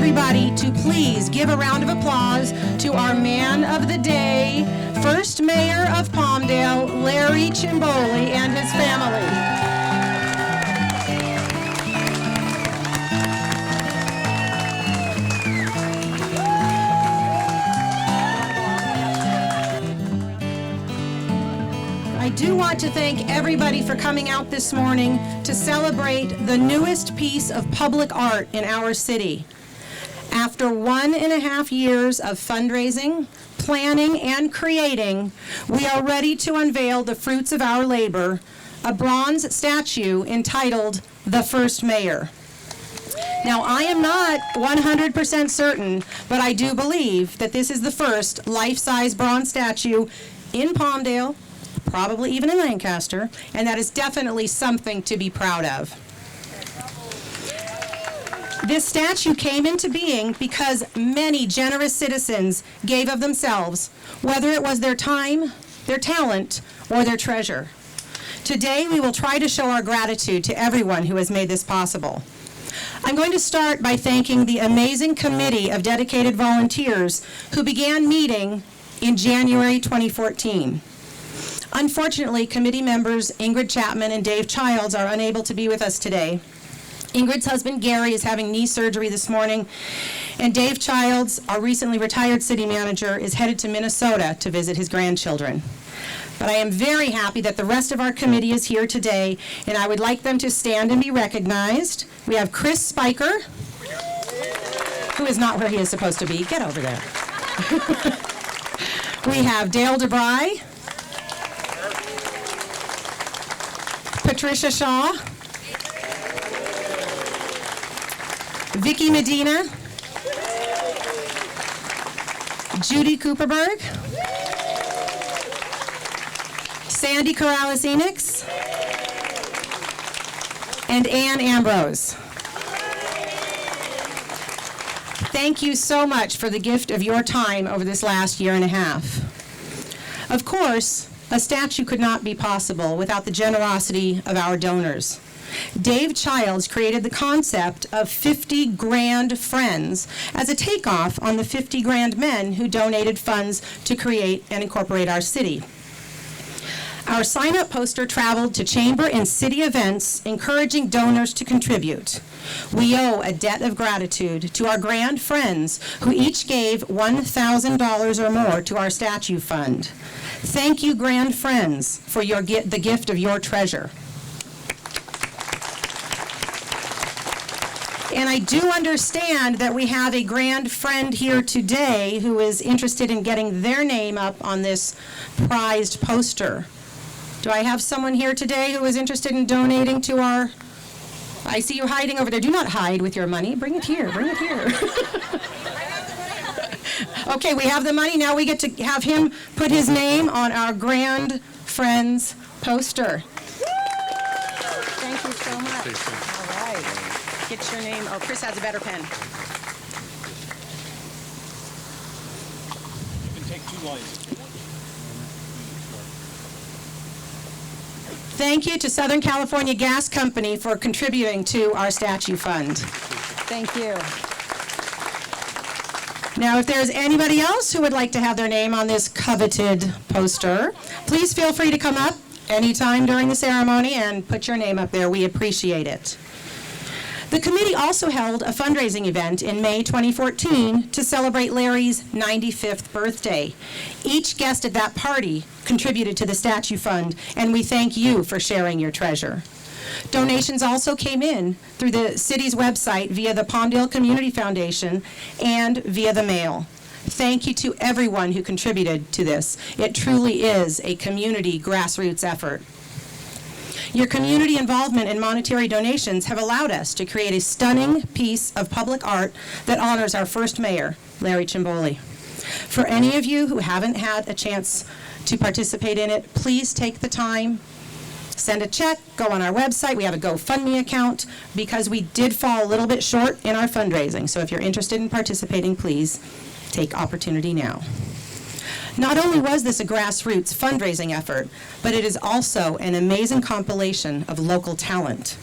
everybody to please give a round of applause to our man of the day, first mayor of Palmdale, Larry Chimbole, and his family. I do want to thank everybody for coming out this morning to celebrate the newest piece of public art in our city. After 1.5 years of fundraising, planning, and creating, we are ready to unveil the fruits of our labor, a bronze statue entitled The First Mayor. Now, I am not 100% certain, but I do believe that this is the first life-size bronze statue in Palmdale, probably even in Lancaster, and that is definitely something to be proud of. This statue came into being because many generous citizens gave of themselves, whether it was their time, their talent, or their treasure. Today, we will try to show our gratitude to everyone who has made this possible. I'm going to start by thanking the amazing committee of dedicated volunteers who began meeting in January 2014. Unfortunately, committee members Ingrid Chapman and Dave Childs are unable to be with us today. Ingrid's husband, Gary, is having knee surgery this morning, and Dave Childs, our recently retired city manager, is headed to Minnesota to visit his grandchildren. But I am very happy that the rest of our committee is here today, and I would like them to stand and be recognized. We have Chris Spiker, who is not where he is supposed to be. Get over there. We have Dale DeBry, Patricia Shaw, Vicki Medina, Judy Cooperberg, Sandy Corrales-Enix, and Ann Ambrose. Thank you so much for the gift of your time over this last 1.5 years. Of course, a statue could not be possible without the generosity of our donors. Dave Childs created the concept of 50 grand friends as a takeoff on the 50 grand men who donated funds to create and incorporate our city. Our sign-up poster traveled to chamber and city events, encouraging donors to contribute. We owe a debt of gratitude to our grand friends who each gave $1,000 or more to our statue fund. Thank you, grand friends, for the gift of your treasure. And I do understand that we have a grand friend here today who is interested in getting their name up on this prized poster. Do I have someone here today who is interested in donating to our... I see you hiding over there. Do not hide with your money. Bring it here. Bring it here. Okay, we have the money. Now we get to have him put his name on our grand friends poster. Thank you so much. All right. Get your name. Oh, Chris has a better pen. You can take 2 lines. Thank you to Southern California Gas Company for contributing to our statue fund. Thank you. Now, if there's anybody else who would like to have their name on this coveted poster, please feel free to come up anytime during the ceremony and put your name up there. We appreciate it. The committee also held a fundraising event in May 2014 to celebrate Larry's 95th birthday. Each guest at that party contributed to the statue fund, and we thank you for sharing your treasure. Donations also came in through the city's website via the Palmdale Community Foundation and via the mail. Thank you to everyone who contributed to this. It truly is a community grassroots effort. Your community involvement and monetary donations have allowed us to create a stunning piece of public art that honors our first mayor, Larry Chimbole. For any of you who haven't had a chance to participate in it, please take the time, send a check, go on our website. We have a GoFundMe account because we did fall a little bit short in our fundraising. So if you're interested in participating, please take opportunity now. Not only was this a grassroots fundraising effort, but it is also an amazing compilation of local talent.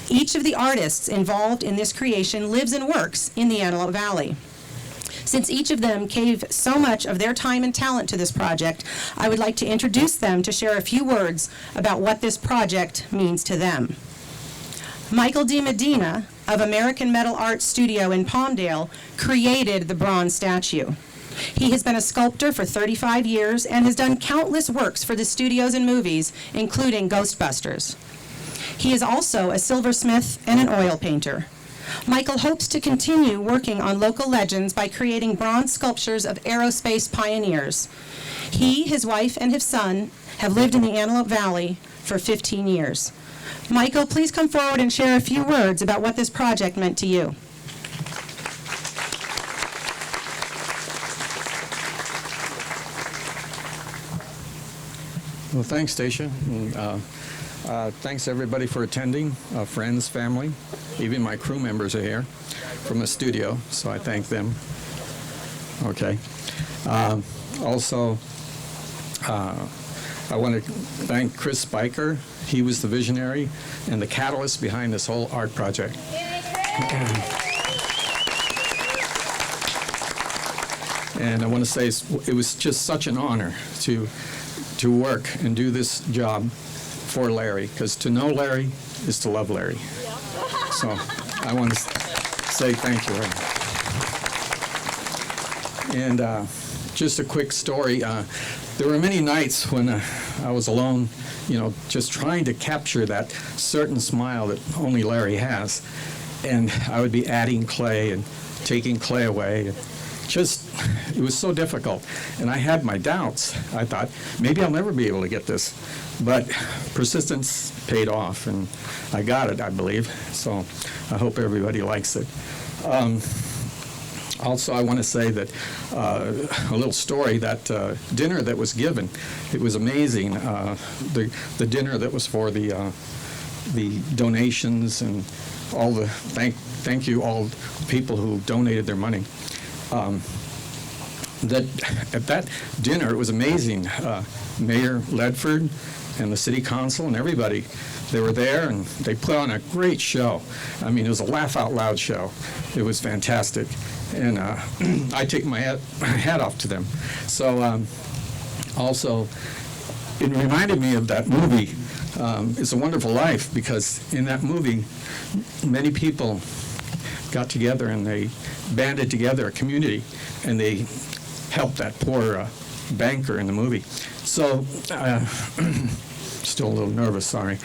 Each of the artists involved in this creation lives and works in the Antelope Valley. Since each of them gave so much of their time and talent to this project, I would like to introduce them to share a few words about what this project means to them. Michael D. Medina of American Metal Art Studio in Palmdale created the bronze statue. He has been a sculptor for 35 years and has done countless works for the studios and movies, including Ghostbusters. He is also a silversmith and an oil painter. Michael hopes to continue working on local legends by creating bronze sculptures of aerospace pioneers. He, his wife, and his son have lived in the Antelope Valley for 15 years. Michael, please come forward and share a few words about what this project meant to you. Well, thanks, Stacia. Thanks, everybody, for attending, friends, family. Even my crew members are here from the studio, so I thank them. Okay. Also, I want to thank Chris Spiker. He was the visionary and the catalyst behind this whole art project. And I want to say it was just such an honor to work and do this job for Larry, because to know Larry is to love Larry. So I want to say thank you, Larry. And just a quick story. There were many nights when I was alone, just trying to capture that certain smile that only Larry has. And I would be adding clay and taking clay away. It was so difficult. And I had my doubts. I thought, maybe I'll never be able to get this. But persistence paid off, and I got it, I believe. So I hope everybody likes it. Also, I want to say that a little story, that dinner that was given, it was amazing. The dinner that was for the donations and all the, thank you all people who donated their money. At that dinner, it was amazing. Mayor Ledford and the city council and everybody, they were there, and they put on a great show. I mean, it was a laugh-out-loud show. It was fantastic. And I take my hat off to them. So also, it reminded me of that movie, It's a Wonderful Life, because in that movie, many people got together and they banded together, a community, and they helped that poor banker in the movie. So, still a little nervous, sorry.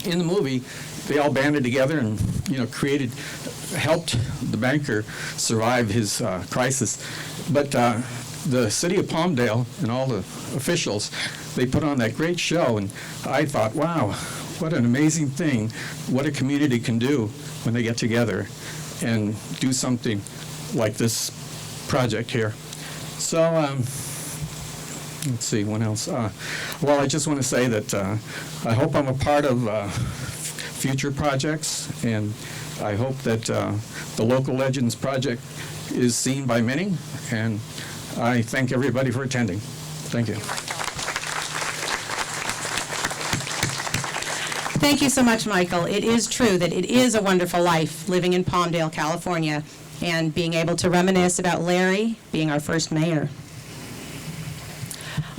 In the movie, they all banded together and, helped the banker survive his crisis. But the City of Palmdale and all the officials, they put on that great show, and I thought, wow, what an amazing thing, what a community can do when they get together and do something like this project here. So, let's see, what else? Well, I just want to say that I hope I'm a part of future projects, and I hope that the Local Legends project is seen by many, and I thank everybody for attending. Thank you. Thank you so much, Michael. It is true that it is a wonderful life living in Palmdale, California, and being able to reminisce about Larry being our first mayor.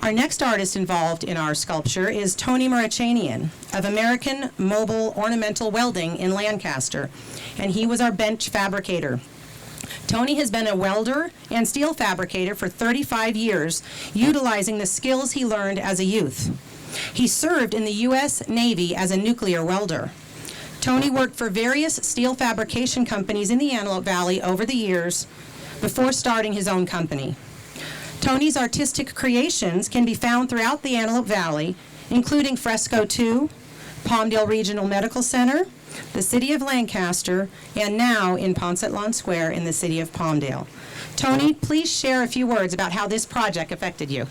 Our next artist involved in our sculpture is Tony Murachanian of American Mobile Ornamental Welding in Lancaster, and he was our bench fabricator. Tony has been a welder and steel fabricator for 35 years, utilizing the skills he learned as a youth. He served in the U.S. Navy as a nuclear welder. Tony worked for various steel fabrication companies in the Antelope Valley over the years before starting his own company. Tony's artistic creations can be found throughout the Antelope Valley, including Fresco 2, Palmdale Regional Medical Center, the City of Lancaster, and now in Poncitlan Square in the City of Palmdale. Tony, please share a few words about how this project affected you.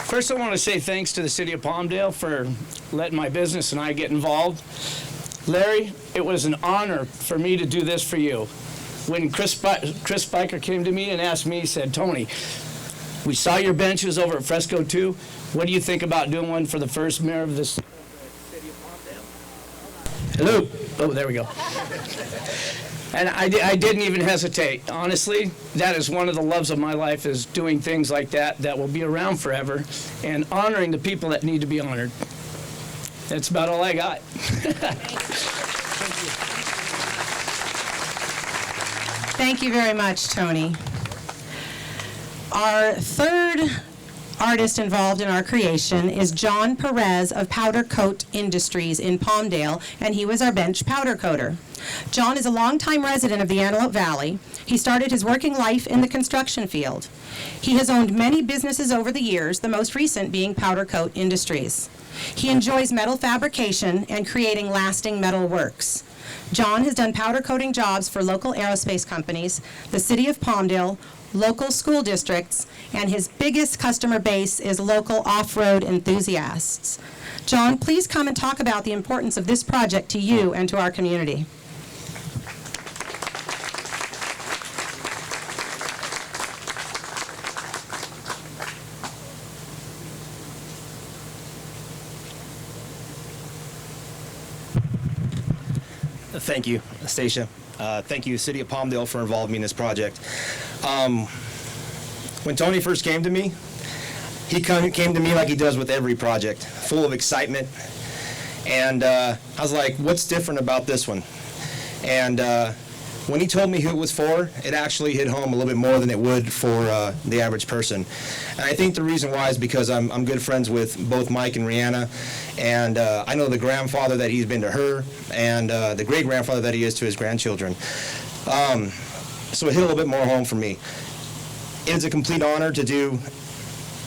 First, I want to say thanks to the City of Palmdale for letting my business and I get involved. Larry, it was an honor for me to do this for you. When Chris Spiker came to me and asked me, he said, Tony, We saw your benches over at Fresco 2. What do you think about doing one for the first mayor of this city of Palmdale? Hello. Oh, there we go. And I didn't even hesitate. Honestly, that is one of the loves of my life, is doing things like that will be around forever and honoring the people that need to be honored. That's about all I got. Thank you very much, Tony. Our third artist involved in our creation is John Perez of Powder Coat Industries in Palmdale, and he was our bench powder coater. John is a longtime resident of the Antelope Valley. He started his working life in the construction field. He has owned many businesses over the years, the most recent being Powder Coat Industries. He enjoys metal fabrication and creating lasting metal works. John has done powder coating jobs for local aerospace companies, the City of Palmdale, local school districts, and his biggest customer base is local off-road enthusiasts. John, please come and talk about the importance of this project to you and to our community. Thank you, Stacia. Thank you, City of Palmdale, for involving me in this project. When Tony first came to me, he came to me like he does with every project, full of excitement. And I was like, what's different about this one? And when he told me who it was for, it actually hit home a little bit more than it would for the average person. And I think the reason why is because I'm good friends with both Mike and Rihanna, and I know the grandfather that he's been to her, and the great-grandfather that he is to his grandchildren. So it hit a little bit more home for me. It is a complete honor to do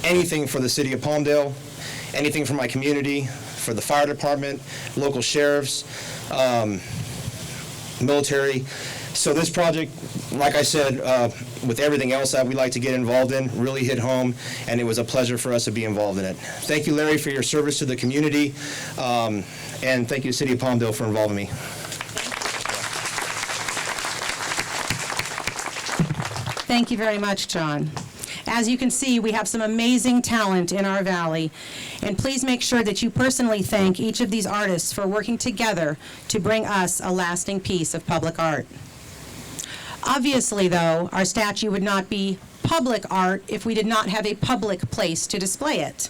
anything for the City of Palmdale, anything for my community, for the fire department, local sheriffs, military. So this project, like I said, with everything else that we like to get involved in, really hit home, and it was a pleasure for us to be involved in it. Thank you, Larry, for your service to the community, and thank you, City of Palmdale, for involving me. Thank you very much, John. As you can see, we have some amazing talent in our valley, and please make sure that you personally thank each of these artists for working together to bring us a lasting piece of public art. Obviously, though, our statue would not be public art if we did not have a public place to display it.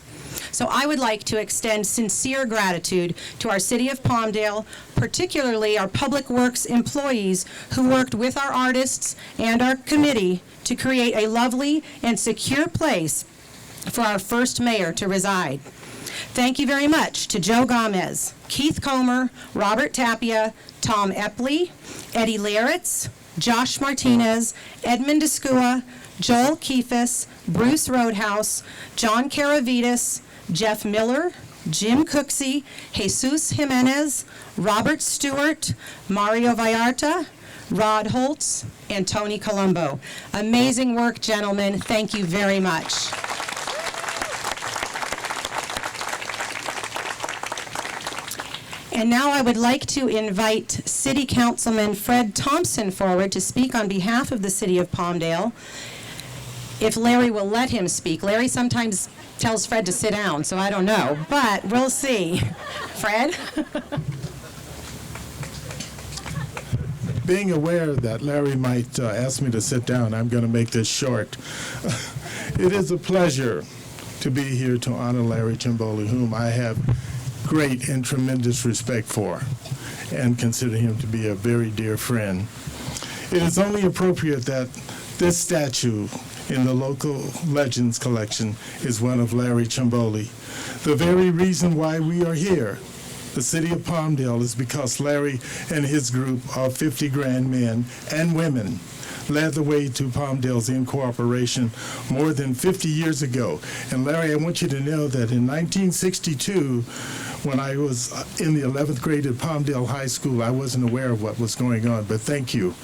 So I would like to extend sincere gratitude to our City of Palmdale, particularly our Public Works employees who worked with our artists and our committee to create a lovely and secure place for our first mayor to reside. Thank you very much to Joe Gomez, Keith Comer, Robert Tapia, Tom Epley, Eddie Laritz, Josh Martinez, Edmund Descua, Joel Keefus, Bruce Roadhouse, John Karavitas, Jeff Miller, Jim Cooksey, Jesus Jimenez, Robert Stewart, Mario Vallarta, Rod Holtz, and Tony Colombo. Amazing work, gentlemen. Thank you very much. And now I would like to invite City Councilman Fred Thompson forward to speak on behalf of the City of Palmdale. If Larry will let him speak. Larry sometimes tells Fred to sit down, so I don't know, but we'll see. Fred? Being aware that Larry might ask me to sit down, I'm going to make this short. It is a pleasure to be here to honor Larry Chimbole, whom I have great and tremendous respect for and consider him to be a very dear friend. It is only appropriate that this statue in the Local Legends collection is one of Larry Chimbole. The very reason why we are here, the City of Palmdale, is because Larry and his group of 50 grand men and women led the way to Palmdale's incorporation more than 50 years ago. And Larry, I want you to know that in 1962, when I was in the 11th grade at Palmdale High School, I wasn't aware of what was going on, but thank you.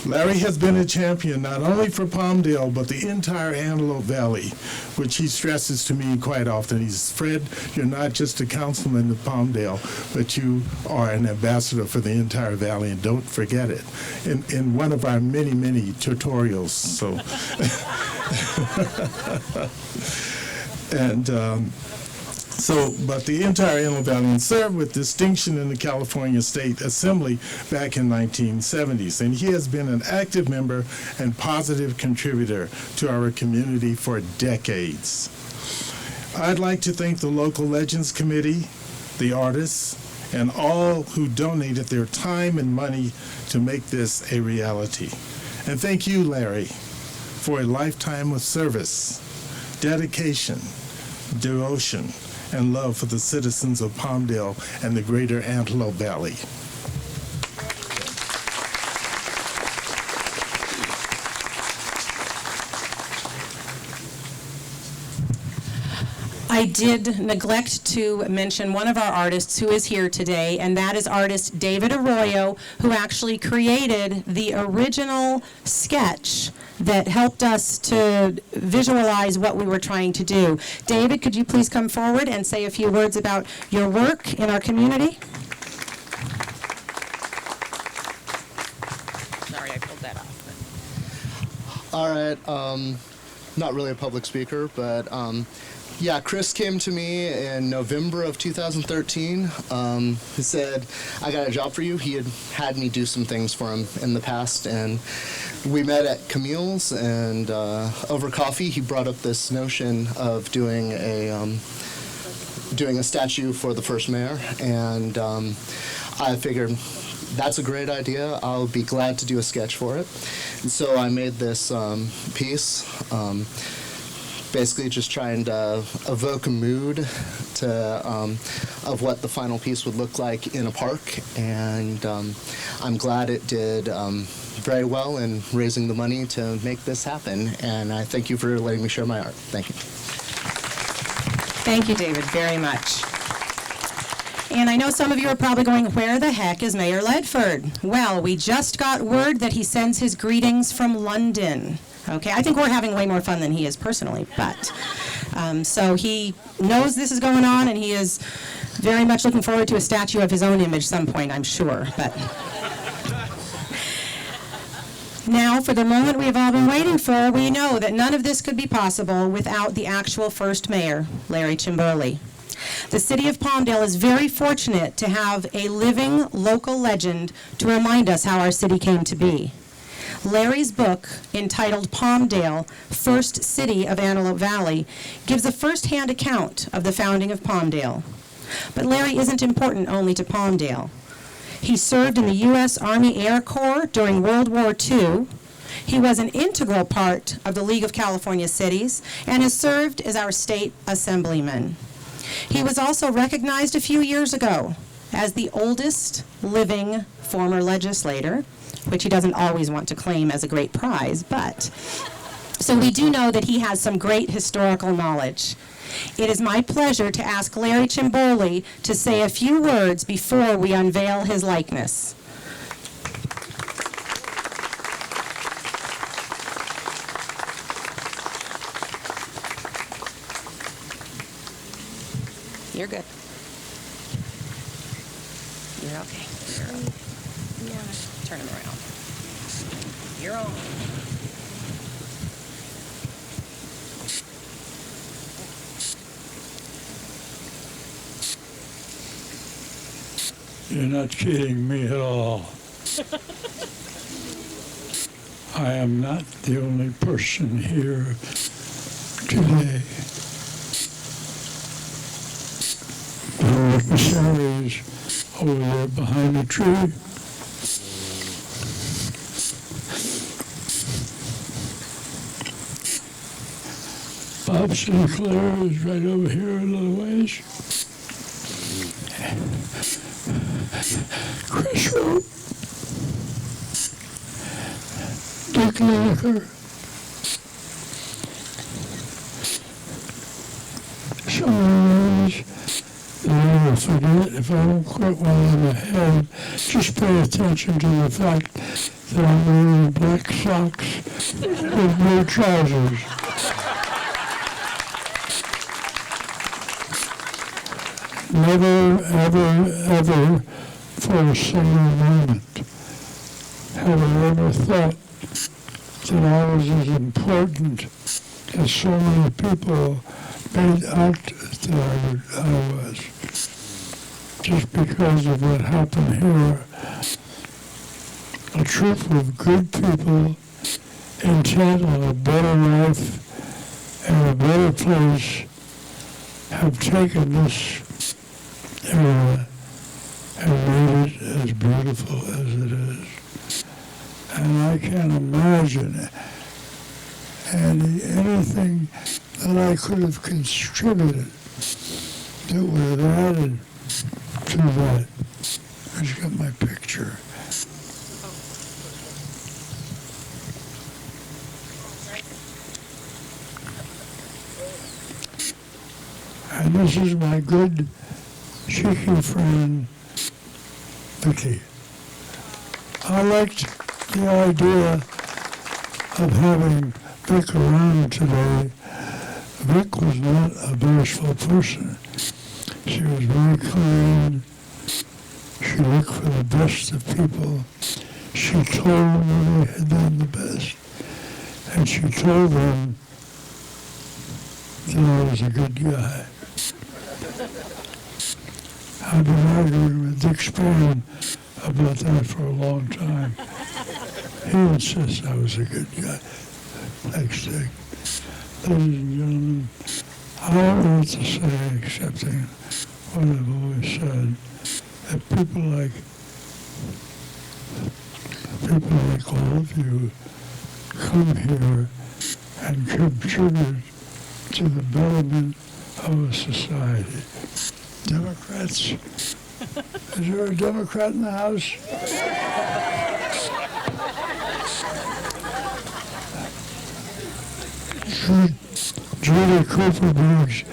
Larry has been a champion not only for Palmdale, but the entire Antelope Valley, which he stresses to me quite often. He's, Fred, you're not just a councilman of Palmdale, but you are an ambassador for the entire valley, and don't forget it. In one of our many, many tutorials. So, but the entire Antelope Valley served with distinction in the California State Assembly back in 1970s, and he has been an active member and positive contributor to our community for decades. I'd like to thank the Local Legends Committee, the artists, and all who donated their time and money to make this a reality. And thank you, Larry, for a lifetime of service, dedication, devotion, and love for the citizens of Palmdale and the greater Antelope Valley. I did neglect to mention one of our artists who is here today, and that is artist David Arroyo, who actually created the original sketch that helped us to visualize what we were trying to do. David, could you please come forward and say a few words about your work in our community? Sorry, I pulled that off. All right, not really a public speaker, but yeah, Chris came to me in November of 2013. He said, I got a job for you. He had me do some things for him in the past, and we met at Camille's, and over coffee he brought up this notion of doing a statue for the first mayor, and I figured that's a great idea. I'll be glad to do a sketch for it. And so I made this piece, basically just trying to evoke a mood of what the final piece would look like in a park, and I'm glad it did very well in raising the money to make this happen, and I thank you for letting me share my art. Thank you. Thank you, David, very much. And I know some of you are probably going, where the heck is Mayor Ledford? Well, we just got word that he sends his greetings from London. Okay, I think we're having way more fun than he is personally, but so he knows this is going on, and he is very much looking forward to a statue of his own image some point, I'm sure. But now, for the moment we have all been waiting for, we know that none of this could be possible without the actual first mayor, Larry Chimbole. The City of Palmdale is very fortunate to have a living local legend to remind us how our city came to be. Larry's book, entitled Palmdale, First City of Antelope Valley, gives a first-hand account of the founding of Palmdale. But Larry isn't important only to Palmdale. He served in the U.S. Army Air Corps during World War II. He was an integral part of the League of California Cities and has served as our State Assemblyman. He was also recognized a few years ago as the oldest living former legislator, which he doesn't always want to claim as a great prize, but so we do know that he has some great historical knowledge. It is my pleasure to ask Larry Chimbole to say a few words before we unveil his likeness. You're good. You're okay. Turn him around. You're on. You're not kidding me at all. I am not the only person here today. The Sherry's over there behind the tree. Bob Sinclair is right over here a little ways. Chris Rowe, Dick Lineker, Sean Rose. I will forget if I don't quit while I'm ahead. Just pay attention to the fact that I'm wearing black socks with blue trousers. Never, ever, ever for a single moment have I ever thought that I was as important as so many people made out that I was. Just because of what happened here, a troop of good people intent on a better life and a better place have taken this area and made it as beautiful as it is. And I can't imagine anything that I could have contributed that would have added to that. I just got my picture. And this is my good, cheeky friend, Vicky. I liked the idea of having Vic around today. Vic was not a bashful person. She was very kind. She looked for the best of people. She told them they had done the best. And she told them that I was a good guy. I've been arguing with Dick Span about that for a long time. He insists I was a good guy. Thanks, Dick. Ladies and gentlemen, I don't know what to say excepting what I've always said, that people like all of you come here and contribute to the betterment of a society. Democrats? Is there a Democrat in the House? Judy Cooper Briggs,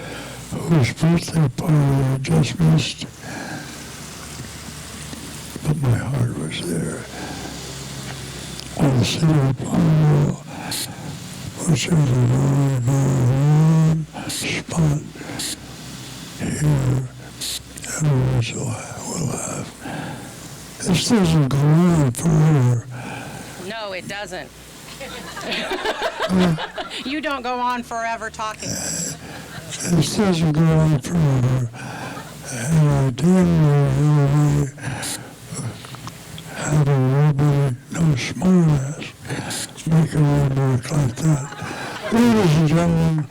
whose birthday party I just missed, but my heart was there. On the City of Palmdale, which is a very, very warm spot here, everyone's will have. This doesn't go on forever. No, it doesn't. You don't go on forever talking. This doesn't go on forever. And I didn't really have a nobody, no smart ass, make a remark like that. Ladies and gentlemen,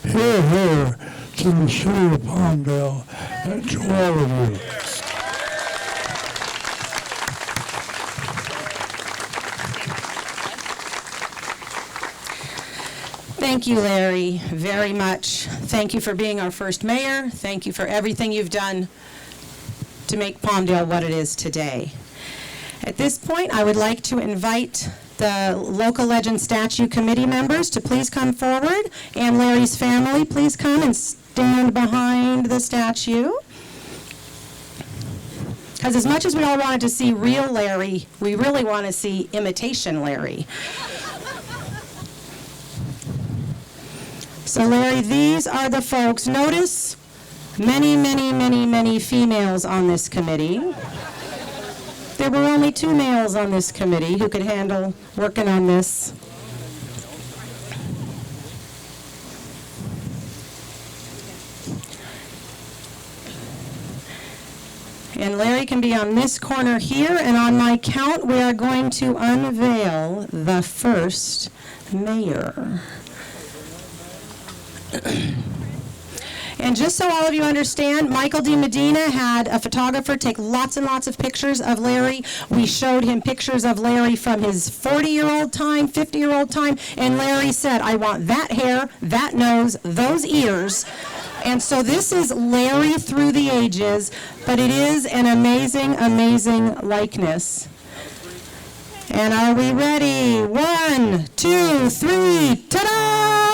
here to the City of Palmdale and to all of you. Thank you, Larry, very much. Thank you for being our first mayor. Thank you for everything you've done to make Palmdale what it is today. At this point, I would like to invite the Local Legends Statue Committee members to please come forward, and Larry's family, please come and stand behind the statue. Because as much as we all wanted to see real Larry, we really want to see imitation Larry. So Larry, these are the folks. Notice many females on this committee. There were only 2 males on this committee who could handle working on this. And Larry can be on this corner here, and on my count, we are going to unveil the first mayor. And just so all of you understand, Michael D. Medina had a photographer take lots and lots of pictures of Larry. We showed him pictures of Larry from his 40-year-old time, 50-year-old time, and Larry said, I want that hair, that nose, those ears. And so this is Larry through the ages, but it is an amazing likeness. And are we ready? 1, 2, 3, ta-da!